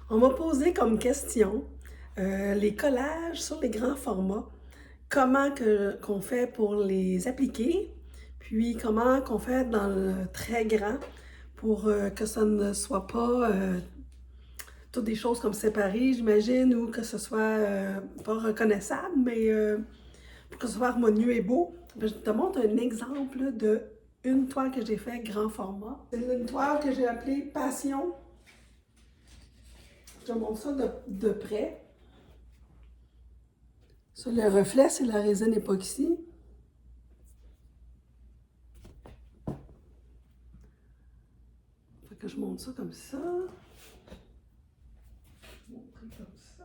On m'a posé comme question les collages sur les grands formats, comment qu'on fait pour les appliquer, puis comment qu'on fait dans le très grand pour que ça ne soit pas toutes des choses comme séparées, j'imagine, ou que ce soit pas reconnaissable, mais pour que ce soit harmonieux et beau. Je te montre un exemple de une toile que j'ai fait grand format. C'est une toile que j'ai appelée Passion. Je te montre ça de près. Ça, le reflet, c'est la résine époxy. Fait que je monte ça comme ça. Je vais montrer comme ça.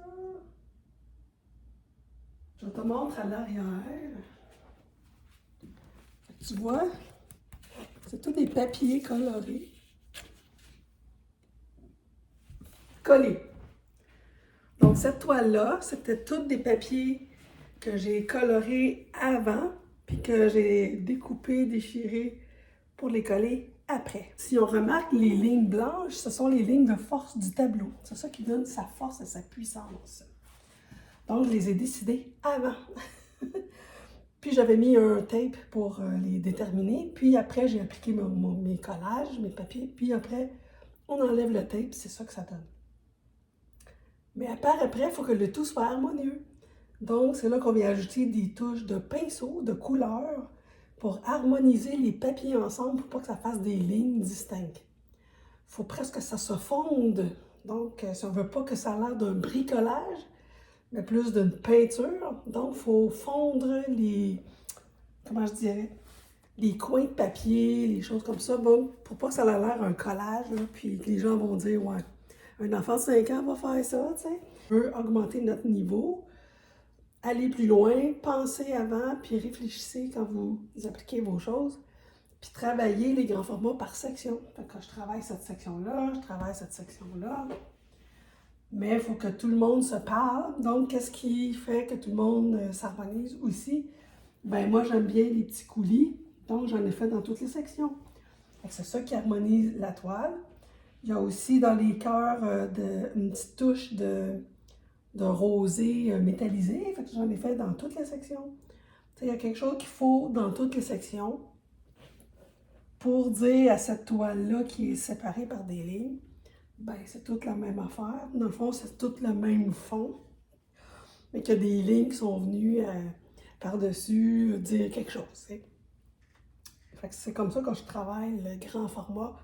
Je te montre à l'arrière. Tu vois, c'est tous des papiers colorés. Collés. Donc cette toile-là, c'était tous des papiers que j'ai colorés avant, puis que j'ai découpé, déchiré pour les coller après. Si on remarque les lignes blanches, ce sont les lignes de force du tableau. C'est ça qui donne sa force et sa puissance. Donc, je les ai décidées avant. Puis, j'avais mis un tape pour les déterminer. Puis après, j'ai appliqué mes collages, mes papiers. Puis après, on enlève le tape, c'est ça que ça donne. Mais après, il faut que le tout soit harmonieux. Donc, c'est là qu'on vient ajouter des touches de pinceau, de couleur, pour harmoniser les papiers ensemble pour pas que ça fasse des lignes distinctes. Il faut presque que ça se fonde. Donc, si on ne veut pas que ça a l'air d'un bricolage, mais plus d'une peinture, donc il faut fondre comment je dirais, les coins de papier, les choses comme ça, bon, pour pas que ça ait l'air un collage, là, puis que les gens vont dire, ouais, un enfant de 5 ans va faire ça, tu sais. On veut augmenter notre niveau, aller plus loin, penser avant, puis réfléchissez quand vous appliquez vos choses, puis travailler les grands formats par section. Fait que je travaille cette section-là, je travaille cette section-là. Mais il faut que tout le monde se parle. Donc, qu'est-ce qui fait que tout le monde s'harmonise aussi? Ben moi, j'aime bien les petits coulis. Donc, j'en ai fait dans toutes les sections. C'est ça qui harmonise la toile. Il y a aussi dans les cœurs une petite touche de rosé métallisé. Fait que j'en ai fait dans toutes les sections. Il y a quelque chose qu'il faut dans toutes les sections pour dire à cette toile-là qui est séparée par des lignes, ben c'est toute la même affaire. Dans le fond, c'est tout le même fond, mais qu'il y a des lignes qui sont venues par-dessus dire quelque chose. Fait que c'est comme ça que je travaille le grand format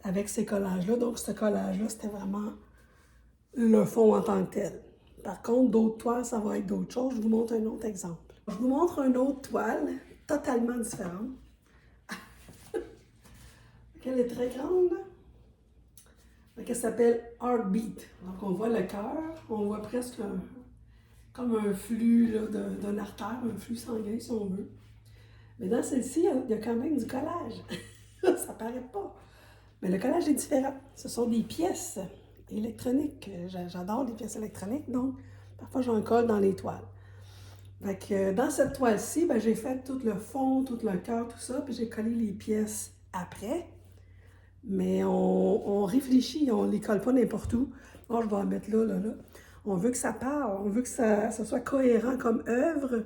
avec ces collages-là. Donc, ce collage-là, c'était vraiment le fond en tant que tel. Par contre, d'autres toiles, ça va être d'autres choses. Je vous montre un autre exemple. Je vous montre une autre toile totalement différente. Elle est très grande. Elle s'appelle Heartbeat. Donc, on voit le cœur, on voit presque comme un flux d'une artère, un flux sanguin, si on veut. Mais dans celle-ci, il y a quand même du collage. Ça paraît pas. Mais le collage est différent. Ce sont des pièces électroniques. J'adore les pièces électroniques, donc parfois j'en colle dans les toiles. Fait que dans cette toile-ci, ben, j'ai fait tout le fond, tout le cœur, tout ça, puis j'ai collé les pièces après. Mais on réfléchit, on ne les colle pas n'importe où. Bon, je vais en mettre là, là, là. On veut que ça parle, on veut que ça soit cohérent comme œuvre.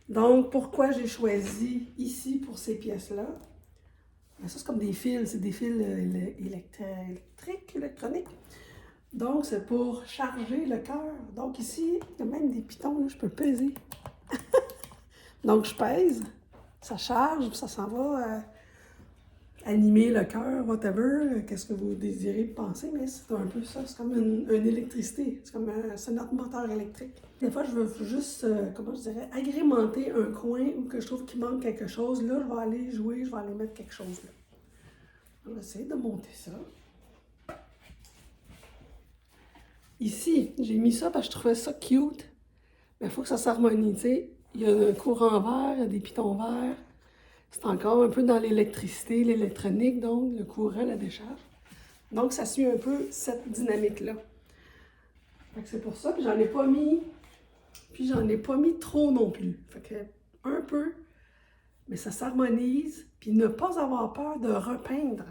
Donc, pourquoi j'ai choisi ici pour ces pièces-là? Ça, c'est comme des fils, c'est des fils électriques, électroniques. Donc, c'est pour charger le cœur. Donc, ici, il y a même des pitons, là, je peux peser. Donc, je pèse, ça charge, ça s'en va animer le cœur, whatever, qu'est-ce que vous désirez penser, mais c'est un peu ça, c'est comme une électricité, c'est notre moteur électrique. Des fois, je veux juste, comment je dirais, agrémenter un coin où que je trouve qu'il manque quelque chose. Là, je vais aller jouer, je vais aller mettre quelque chose là. On va essayer de monter ça. Ici, j'ai mis ça parce que je trouvais ça cute, mais il faut que ça s'harmonise, tu sais. Il y a un courant vert, il y a des pitons verts. C'est encore un peu dans l'électricité, l'électronique, donc le courant, la décharge. Donc, ça suit un peu cette dynamique-là. C'est pour ça, puis j'en ai pas mis trop non plus. Fait que un peu, mais ça s'harmonise, puis ne pas avoir peur de repeindre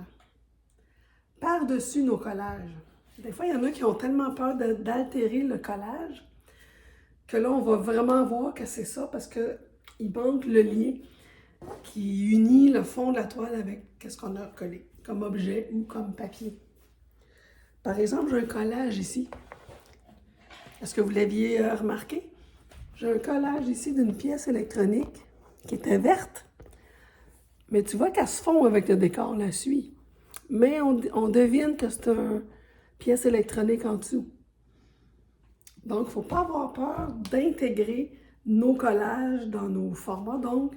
par-dessus nos collages. Des fois, il y en a qui ont tellement peur d'altérer le collage que là, on va vraiment voir que c'est ça parce qu'il manque le lien qui unit le fond de la toile avec ce qu'on a collé comme objet ou comme papier. Par exemple, j'ai un collage ici. Est-ce que vous l'aviez remarqué? J'ai un collage ici d'une pièce électronique qui était verte. Mais tu vois qu'elle se fond avec le décor, la suie. Mais on devine que c'est une pièce électronique en dessous. Donc, il ne faut pas avoir peur d'intégrer nos collages dans nos formats. Donc,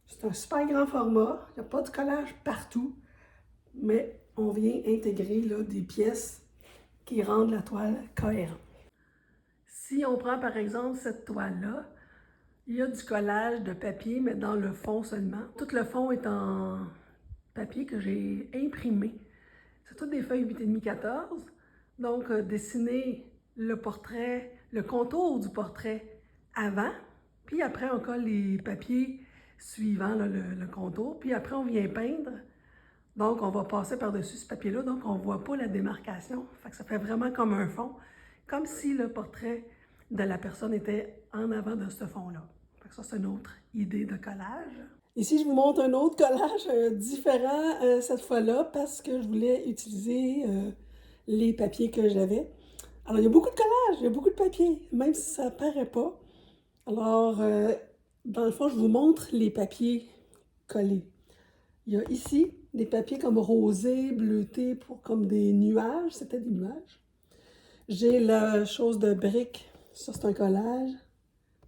c'est un super grand format. Il n'y a pas de collage partout, mais on vient intégrer là, des pièces qui rendent la toile cohérente. Si on prend par exemple cette toile-là, il y a du collage de papier, mais dans le fond seulement. Tout le fond est en papier que j'ai imprimé. C'est toutes des feuilles 8,5-14. Donc, dessiner le portrait, le contour du portrait avant, puis après, on colle les papiers suivant là, le contour, puis après, on vient peindre. Donc, on va passer par-dessus ce papier-là, donc on ne voit pas la démarcation. Fait que ça fait vraiment comme un fond, comme si le portrait de la personne était en avant de ce fond-là. Fait que ça, c'est une autre idée de collage. Ici, je vous montre un autre collage différent cette fois-là parce que je voulais utiliser les papiers que j'avais. Alors, il y a beaucoup de collages, il y a beaucoup de papiers, même si ça ne paraît pas. Alors, dans le fond, je vous montre les papiers collés. Il y a ici des papiers comme rosé, bleuté, comme des nuages. C'était des nuages. J'ai la chose de briques. Ça, c'est un collage.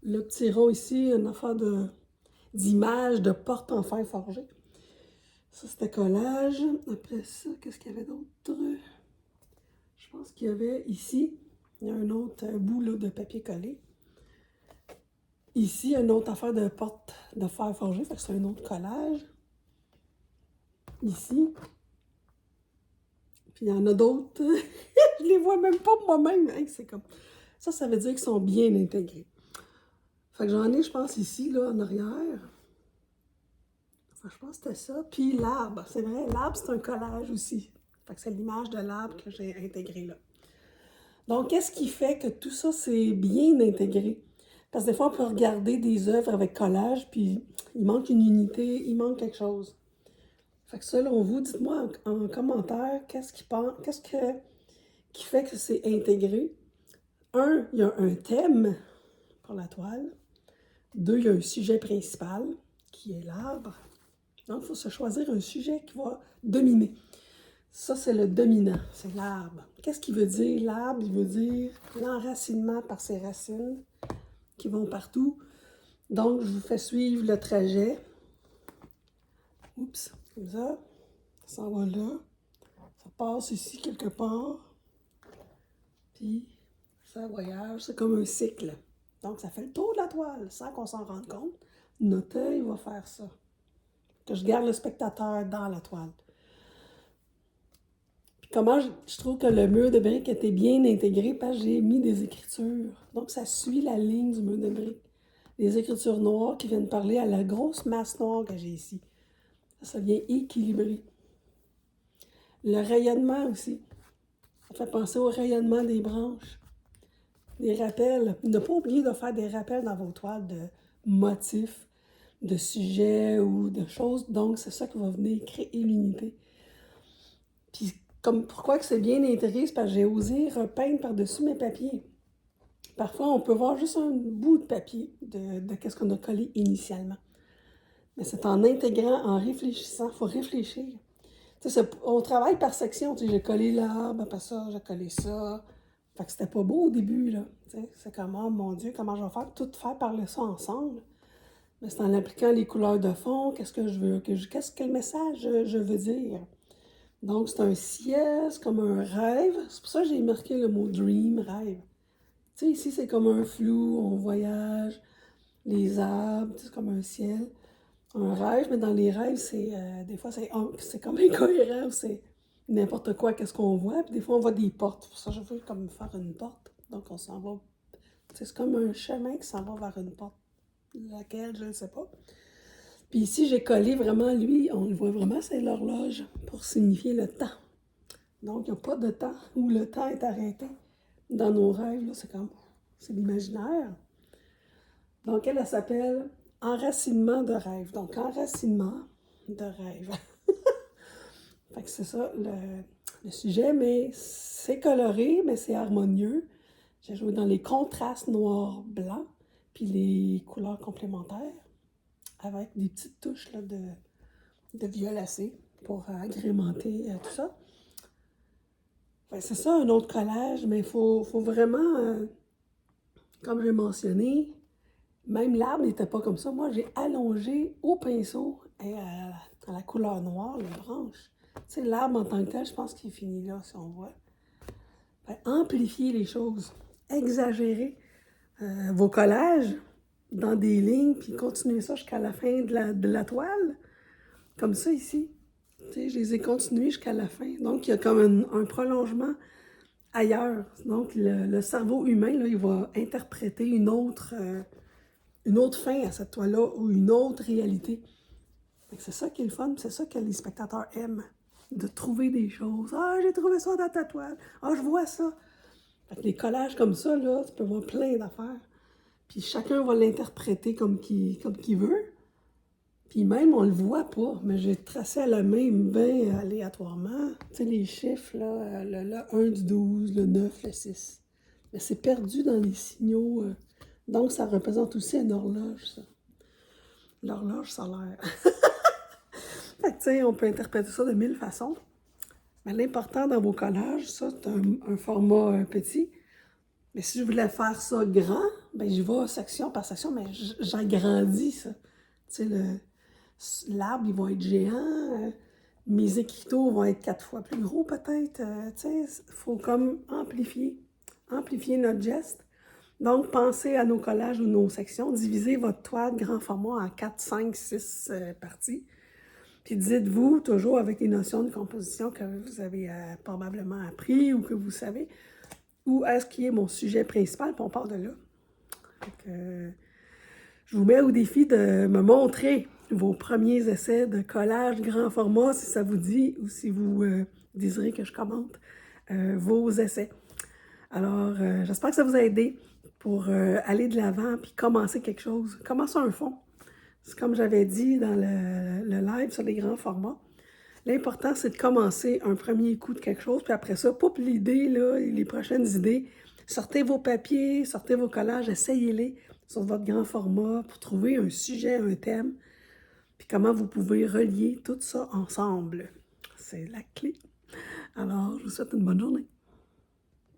Le petit rond ici, une affaire d'image de porte en fer forgé. Ça, c'était collage. Après ça, qu'est-ce qu'il y avait d'autre? Je pense qu'il y avait ici, il y a un autre bout là, de papier collé. Ici, une autre affaire de porte de fer forgé, fait que c'est un autre collage. Ici. Puis il y en a d'autres. Je les vois même pas moi-même. Hey, c'est comme... Ça veut dire qu'ils sont bien intégrés. Fait que j'en ai, je pense, ici, là, en arrière. Enfin, je pense que c'était ça. Puis l'arbre, c'est vrai, l'arbre, c'est un collage aussi. Fait que c'est l'image de l'arbre que j'ai intégré là. Donc, qu'est-ce qui fait que tout ça, c'est bien intégré? Parce que des fois, on peut regarder des œuvres avec collage, puis il manque une unité, il manque quelque chose. Fait que selon vous, dites-moi en commentaire, qu'est-ce qui fait que c'est intégré? Un, il y a un thème pour la toile. Deux, il y a un sujet principal, qui est l'arbre. Donc, il faut se choisir un sujet qui va dominer. Ça, c'est le dominant, c'est l'arbre. Qu'est-ce qu'il veut dire, l'arbre? Il veut dire l'enracinement par ses racines qui vont partout. Donc, je vous fais suivre le trajet. Oups, comme ça. Ça s'en va là. Ça passe ici quelque part. Puis, ça voyage. C'est comme un cycle. Donc, ça fait le tour de la toile sans qu'on s'en rende compte. Notre œil va faire ça. Que je garde le spectateur dans la toile. Puis comment je trouve que le mur de briques était bien intégré parce que j'ai mis des écritures. Donc, ça suit la ligne du mur de briques. Des écritures noires qui viennent parler à la grosse masse noire que j'ai ici. Ça vient équilibrer. Le rayonnement aussi. Ça fait penser au rayonnement des branches. Des rappels. Ne pas oublier de faire des rappels dans vos toiles de motifs, de sujets ou de choses. Donc, c'est ça qui va venir créer l'unité. Puis, pourquoi que c'est bien intégré, c'est parce que j'ai osé repeindre par-dessus mes papiers. Parfois, on peut voir juste un bout de papier de qu'est-ce qu'on a collé initialement. Mais c'est en intégrant, en réfléchissant, il faut réfléchir. On travaille par section. J'ai collé l'arbre, après ça, j'ai collé ça. Fait que c'était pas beau au début, là. C'est comme, oh mon Dieu, comment je vais faire? Tout faire parler ça ensemble. Mais c'est en appliquant les couleurs de fond, qu'est-ce que je veux, qu'est-ce que le message je veux dire. Donc, c'est un ciel, c'est comme un rêve. C'est pour ça que j'ai marqué le mot dream, rêve. Tu sais, ici, c'est comme un flou, on voyage, les arbres, c'est comme un ciel. Un rêve, mais dans les rêves, des fois, c'est comme incohérent, c'est n'importe quoi, qu'est-ce qu'on voit. Puis des fois, on voit des portes. Pour ça, je veux comme faire une porte. Donc, on s'en va. C'est comme un chemin qui s'en va vers une porte. Laquelle, je ne sais pas. Puis ici, j'ai collé vraiment, lui, on le voit vraiment, c'est l'horloge pour signifier le temps. Donc, il n'y a pas de temps où le temps est arrêté. Dans nos rêves, là, c'est l'imaginaire. Donc, elle s'appelle Enracinement de rêve. Donc, enracinement de rêve. Fait que c'est ça le sujet, mais c'est coloré, mais c'est harmonieux. J'ai joué dans les contrastes noir-blanc, puis les couleurs complémentaires, avec des petites touches là, de violacé pour agrémenter tout ça. Fait que c'est ça, un autre collage, mais il faut vraiment, comme j'ai mentionné, même l'arbre n'était pas comme ça. Moi, j'ai allongé au pinceau et à la couleur noire les branches. Tu sais, l'arbre en tant que tel, je pense qu'il est fini là, si on voit. Fait, amplifier les choses, exagérer vos collages dans des lignes, puis continuer ça jusqu'à la fin de la toile. Comme ça ici. Tu sais, je les ai continués jusqu'à la fin. Donc, il y a comme un prolongement ailleurs. Donc, le cerveau humain, là, il va interpréter une autre fin à cette toile-là ou une autre réalité. C'est ça qui est le fun, c'est ça que les spectateurs aiment. De trouver des choses. Ah, j'ai trouvé ça dans ta toile. Ah, je vois ça. Fait que les collages comme ça, là, tu peux voir plein d'affaires. Puis chacun va l'interpréter comme qu'il veut. Puis même, on le voit pas, mais j'ai tracé à la main bien aléatoirement. Tu sais, les chiffres, là, le 1 du 12, le 9, le 6. Mais c'est perdu dans les signaux. Donc, ça représente aussi une horloge, ça. L'horloge solaire. Fait que, tu sais, on peut interpréter ça de 1000 façons. Mais l'important dans vos collages, ça, c'est un format petit. Mais si je voulais faire ça grand, ben je vais section par section, mais j'agrandis ça. Tu sais, l'arbre, il va être géant. Mes écriteaux vont être 4 fois plus gros, peut-être. Tu sais, il faut comme amplifier notre geste. Donc, pensez à nos collages ou nos sections. Divisez votre toile grand format en 4, 5, 6 parties. Puis dites-vous toujours avec les notions de composition que vous avez probablement appris ou que vous savez, où est-ce qui est mon sujet principal, puis on part de là. Donc, je vous mets au défi de me montrer vos premiers essais de collage grand format, si ça vous dit, ou si vous désirez que je commente vos essais. Alors, j'espère que ça vous a aidé pour aller de l'avant puis commencer quelque chose. Commencer un fond. C'est comme j'avais dit dans le live sur les grands formats. L'important, c'est de commencer un premier coup de quelque chose, puis après ça, poup, l'idée, là, les prochaines idées, sortez vos papiers, sortez vos collages, essayez-les sur votre grand format pour trouver un sujet, un thème, puis comment vous pouvez relier tout ça ensemble. C'est la clé. Alors, je vous souhaite une bonne journée.